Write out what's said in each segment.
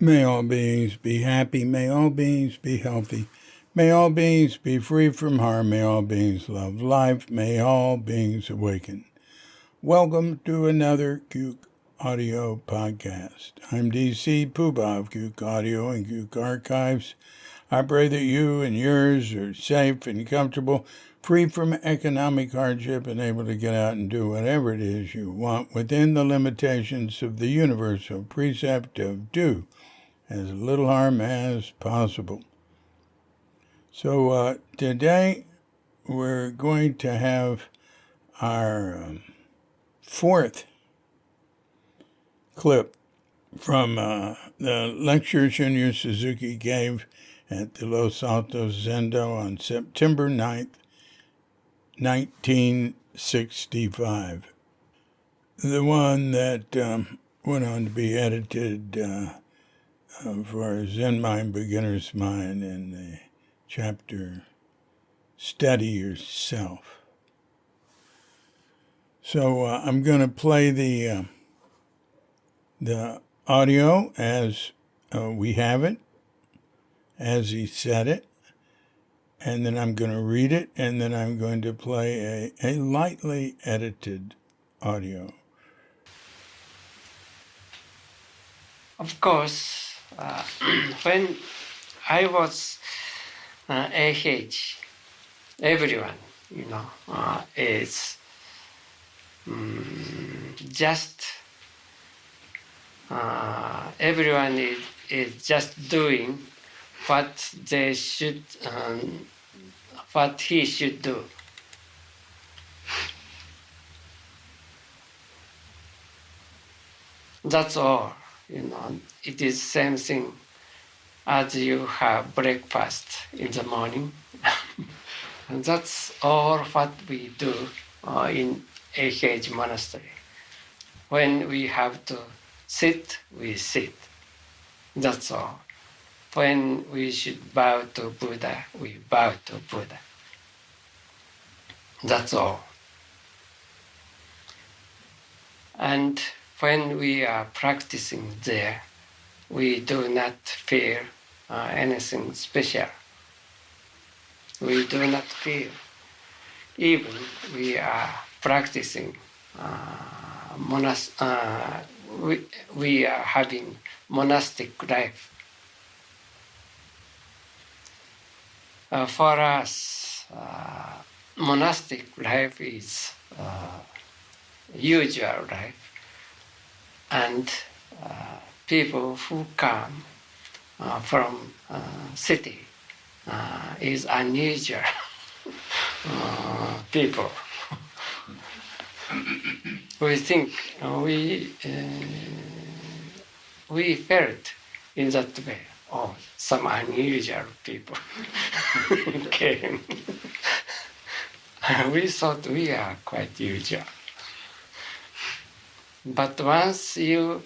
May all beings be happy. May all beings be healthy. May all beings be free from harm. May all beings love life. May all beings awaken. Welcome to another Cuke Audio podcast. I'm DC Poobah of Cuke Audio and Cuke Archives. I pray that you and yours are safe and comfortable, free from economic hardship, and able to get out and do whatever it is you want within the limitations of the universal precept of do as little harm as possible. So today we're going to have our fourth clip from the lecture Shunryu Suzuki gave at the Los Altos Zendo on September 9th, 1965. The one that went on to be edited for Zen Mind, Beginner's Mind in the chapter Study Yourself. So I'm going to play the audio as we have it, as he said it, and then I'm going to read it, and then I'm going to play a lightly edited audio. Of course, when I was age, everyone, is just everyone is just doing what they should, what he should do. That's all. It is same thing as you have breakfast in the morning. And that's all what we do in AH monastery. When we have to sit, we sit. That's all. When we should bow to Buddha, we bow to Buddha. That's all. And when we are practicing there, we do not fear anything special. We do not fear. Even we are practicing, we are having monastic life. For us, monastic life is usual life. And people who come from city is unusual people. We think we felt in that way. Oh, some unusual people came. We thought we are quite usual. But once you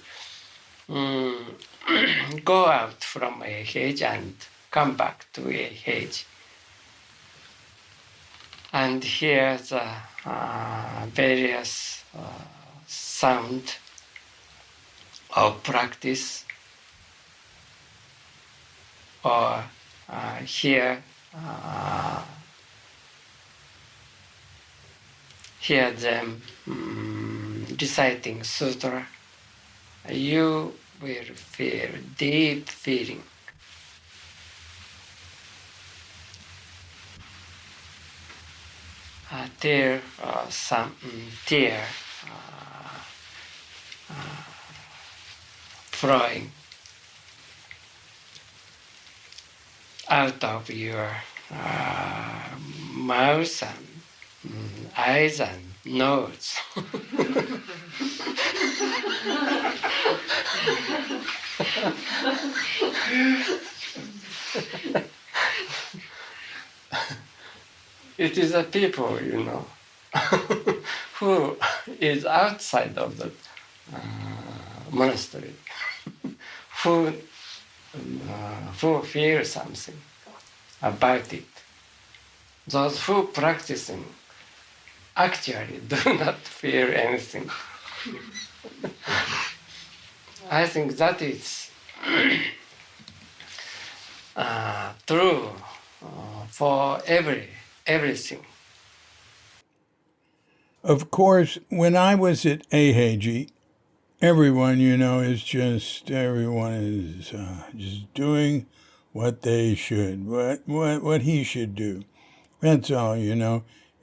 go out from AH and come back to AH and hear the various sound of practice, or hear them reciting sutra, you will feel deep feeling. Till some tear flowing out of your mouth and eyes and nose. It is a people, who is outside of the monastery, who feel something about it. Those who practicing actually do not feel anything. I think that is true for everything. Of course, when I was at Eiheiji, everyone, everyone is just doing what they should, what he should do. That's all,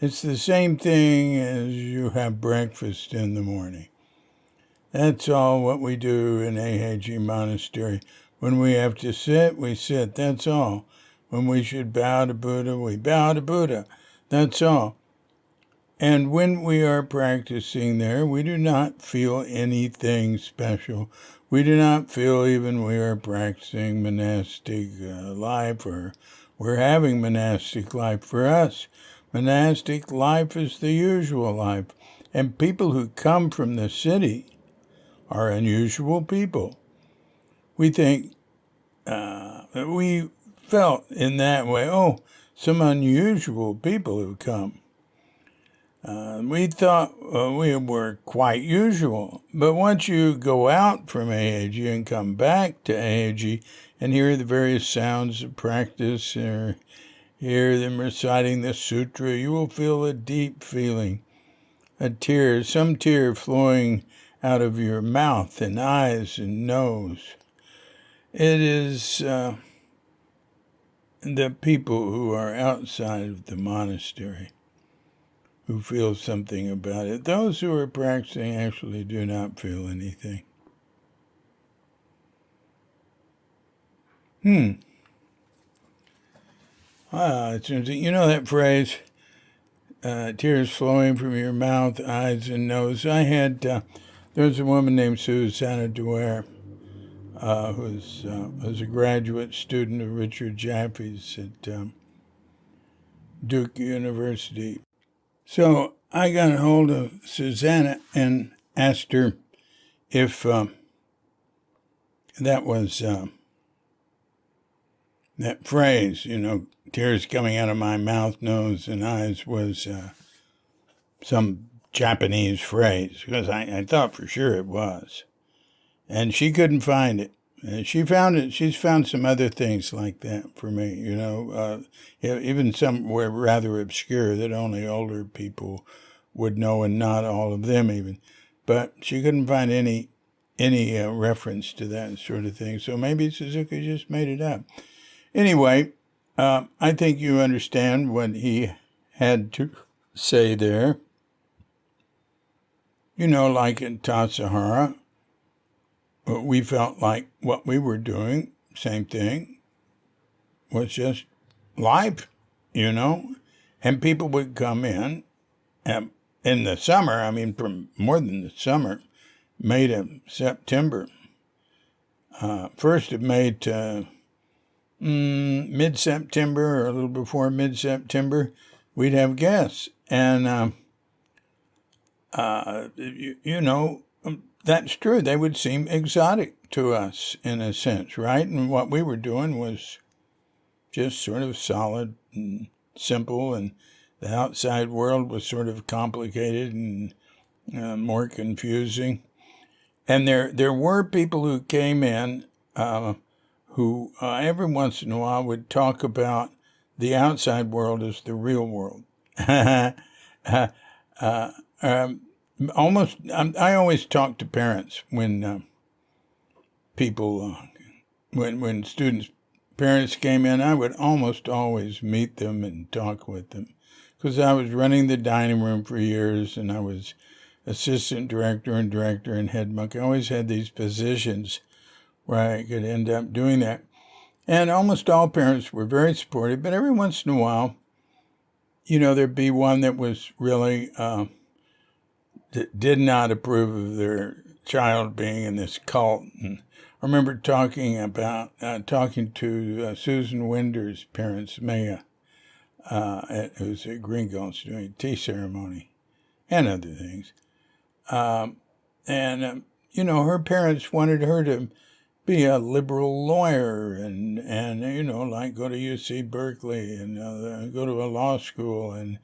It's the same thing as you have breakfast in the morning. That's all what we do in Eiheiji Monastery. When we have to sit, we sit. That's all. When we should bow to Buddha, we bow to Buddha. That's all. And when we are practicing there, we do not feel anything special. We do not feel even we are practicing monastic life, or we're having monastic life. For us, monastic life is the usual life. And people who come from the city are unusual people. We think, we felt in that way, some unusual people have come. We thought we were quite usual. But once you go out from Eiheiji and come back to Eiheiji and hear the various sounds of practice, or hear them reciting the sutra, you will feel a deep feeling, some tear flowing out of your mouth and eyes and nose. It is the people who are outside of the monastery who feel something about it. Those who are practicing actually do not feel anything. It's interesting. You know that phrase, tears flowing from your mouth, eyes, and nose. There was a woman named Susanna Dwyer, who's a graduate student of Richard Jaffe's at Duke University. So I got a hold of Susanna and asked her if that was that phrase, tears coming out of my mouth, nose, and eyes, was some Japanese phrase, because I thought for sure it was. And she couldn't find it. She found it. She's found some other things like that for me, even some were rather obscure that only older people would know, and not all of them even. But she couldn't find any reference to that sort of thing. So maybe Suzuki just made it up. Anyway, I think you understand what he had to say there. Like in Tassajara, we felt like what we were doing, same thing, was just life, and people would come in the summer, from more than the summer, May to September, first of May to mid-September, or a little before mid-September, we'd have guests, and that's true. They would seem exotic to us in a sense, right? And what we were doing was just sort of solid and simple, and the outside world was sort of complicated and more confusing. And there were people who came in who every once in a while would talk about the outside world as the real world. I always talk to parents when when students' parents came in. I would almost always meet them and talk with them, because I was running the dining room for years, and I was assistant director and head monk. I always had these positions where I could end up doing that. And almost all parents were very supportive, but every once in a while, there'd be one that was really did not approve of their child being in this cult. And I remember talking to Susan Winder's parents, Maya, who's at Green Gulch doing a tea ceremony and other things. Her parents wanted her to be a liberal lawyer and like go to UC Berkeley and go to a law school and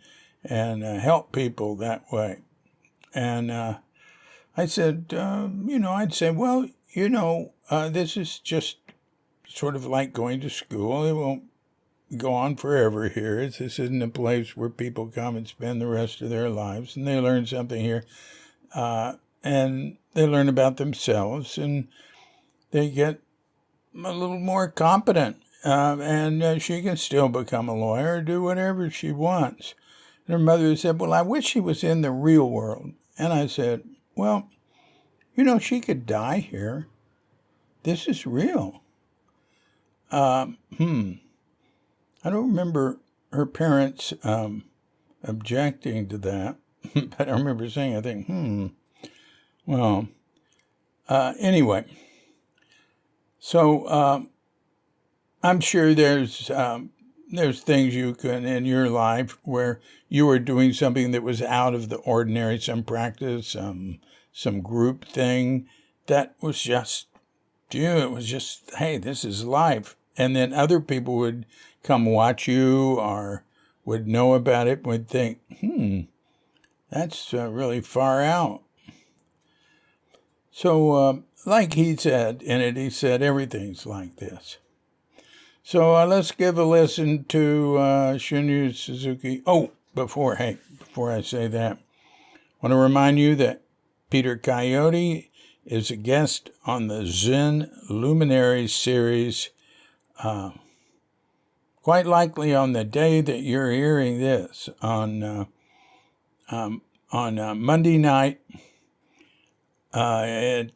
help people that way. And I said, I'd say, well, this is just sort of like going to school. It won't go on forever here. This isn't a place where people come and spend the rest of their lives, and they learn something here. And they learn about themselves, and they get a little more competent. And she can still become a lawyer or do whatever she wants. And her mother said, well, I wish she was in the real world. And I said, well, she could die here. This is real. I don't remember her parents objecting to that, but I remember saying, I think, well, anyway. So I'm sure there's things you can in your life where you were doing something that was out of the ordinary, some practice, some group thing that was just you. It was just, hey, this is life. And then other people would come watch you or would know about it, would think, that's really far out. So like he said in it, he said, everything's like this. So let's give a listen to Shunryu Suzuki. Oh, before I say that, I want to remind you that Peter Coyote is a guest on the Zen Luminaries series, quite likely on the day that you're hearing this, on Monday night in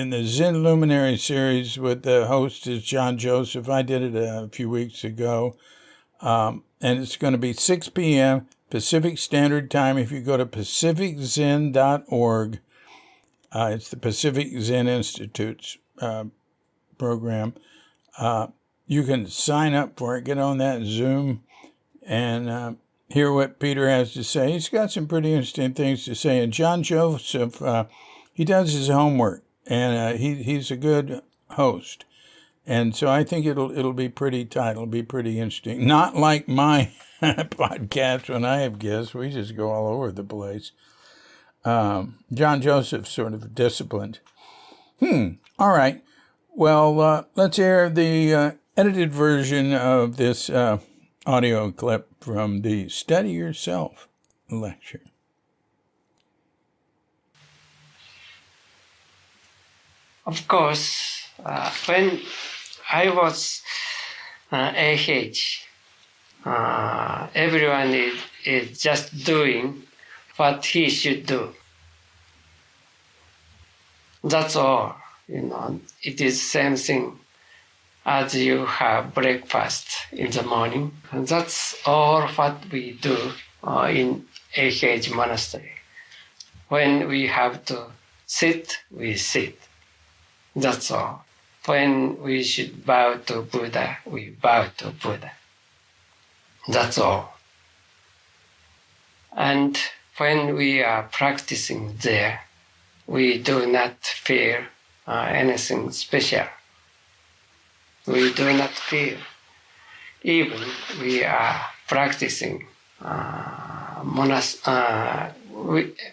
the Zen Luminary series with the host is John Joseph. I did it a few weeks ago. And it's going to be 6 p.m. Pacific Standard Time. If you go to pacificzen.org, it's the Pacific Zen Institute's program. You can sign up for it, get on that Zoom, and hear what Peter has to say. He's got some pretty interesting things to say. And John Joseph, he does his homework, and he's a good host. And so I think it'll be pretty tight. It'll be pretty interesting. Not like my podcast when I have guests. We just go all over the place. John Joseph's sort of disciplined. All right. Well, let's hear the edited version of this audio clip from the Study Yourself lecture. Of course, when I was AH, everyone is just doing what he should do. That's all. It is same thing as you have breakfast in the morning. And that's all what we do in AH monastery. When we have to sit, we sit. That's all. When we should bow to Buddha, we bow to Buddha. That's all. And when we are practicing there, we do not feel anything special. We do not feel. Even we are practicing,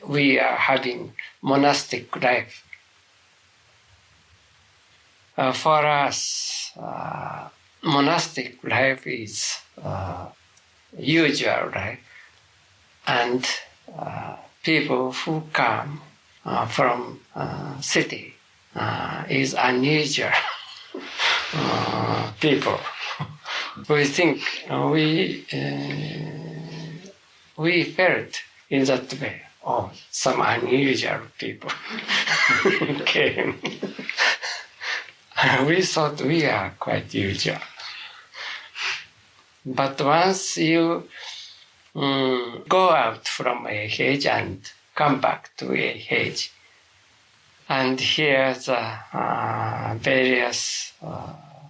we are having monastic life. For us, monastic life is usual life, and people who come from city is unusual people. We think we felt in that way. Oh, some unusual people came. We thought we are quite usual. But once you go out from AH and come back to AH and hear the various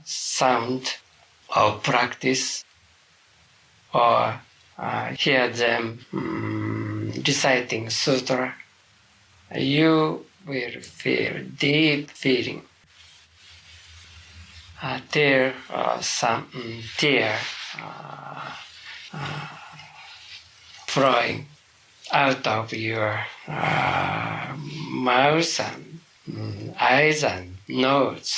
sound of practice, or hear them reciting sutra, you will feel deep feeling. There some tear flowing out of your mouth and eyes and nose.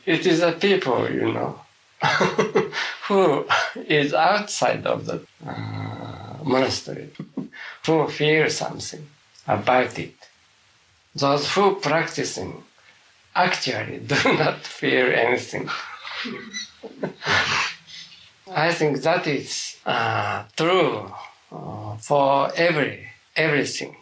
It is a people, who is outside of the monastery, who feel something about it. Those who practicing actually do not feel anything. I think that is true for everything.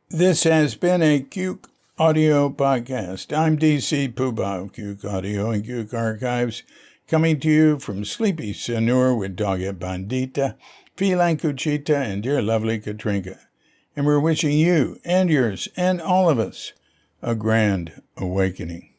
This has been a Cuke Audio Podcast. I'm DC Puba of Cuke Audio and Cuke Archives, coming to you from sleepy Sanur with Dogget Bandita, Phelan Cuchita, and dear lovely Katrinka. And we're wishing you and yours and all of us a grand awakening.